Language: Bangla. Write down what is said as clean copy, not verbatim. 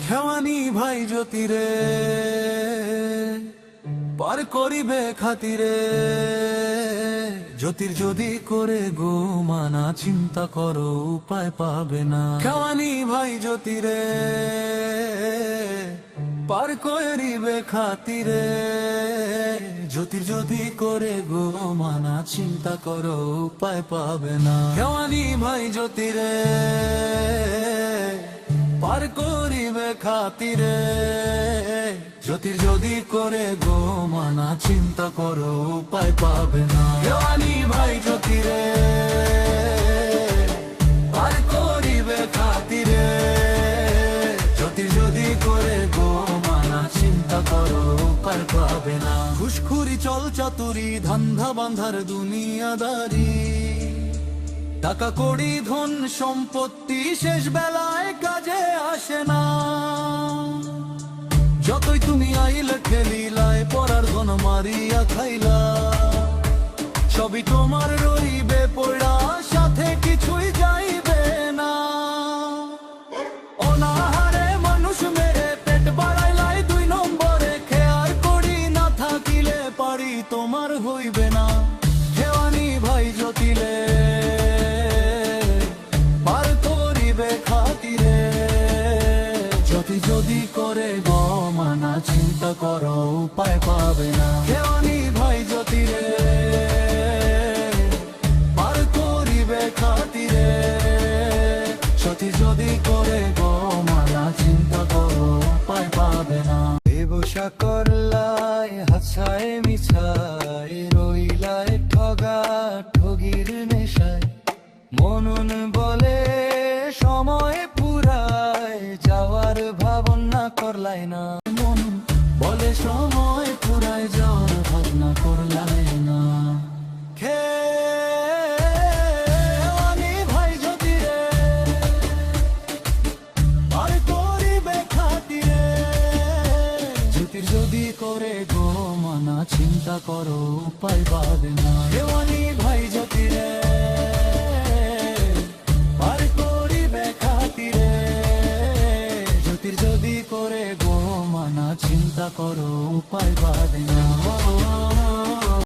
খেওয়ানি ভাই জ্যোতিরে পার করিবে খাতিরে, জ্যোতির যদি করে গো মানা চিন্তা করো উপায় পাবে না। খেওয়ানি ভাই জ্যোতিরে পার করিবে খাতিরে, জ্যোতির যদি করে গো মানা চিন্তা করো উপায় পাবে না। খেওয়ানি ভাই জ্যোতিরে পার করিবে খাতিরে, জ্যোতির যদি করে গো মানা চিন্তা করো উপায় পাবে না। খেওয়ানি ভাই জ্যোতিরে পার করিবে খাতিরে, জ্যোতির যদি করে গো মানা চিন্তা করো উপায় পাবে না। ঘুষখুরি চল চাতুরি ধান্ধা বাঁধার দুনিয়াদারি, টাকা কড়ি ধন সম্পত্তি শেষ বেলায় কাজে আসে না। যতই তুমি আইলে খেলিলায় পড়ার ধন মারিয়া খাইলা, সবই তোমার রইবে পড়া সাথে কিছুই যাইবে না। অনাহারে মানুষ মেরে পেট বাড়াইলাই 2 নম্বরে, খেয়ার করি না থাকিলে পারি তোমার হইবে না। খেওয়ানি ভাই জ্যোতিলে যদি করে গো মানা চিন্তা করো উপায় পাবে না। খেওয়ানি ভাই জ্যোতিরে পার করিবে খাতিরে, সতী যদি করে গো মানা চিন্তা করো উপায় পাবে না। ব্যবসা করলাই হাসায় মিছায়, রইলায় ঠগা ঠগির নেশায়, মনন বলে সময় পুরায় যাওয়ার ভাবনা করলাই না। মন বলে সময় পুরায় যাওয়ার ভাবনা করলাই না। খেওয়ানি ভাই জ্যোতিরে পার করিবে খাতিরে, জ্যোতির যদি করে গো মানা চিন্তা করো উপায় পাবে না। খেওয়ানি ভাই জ্যোতিরে পার করিবে খাতিরে, জ্যোতির যদি করে গো মানা চিন্তা করো উপায় পাবে না।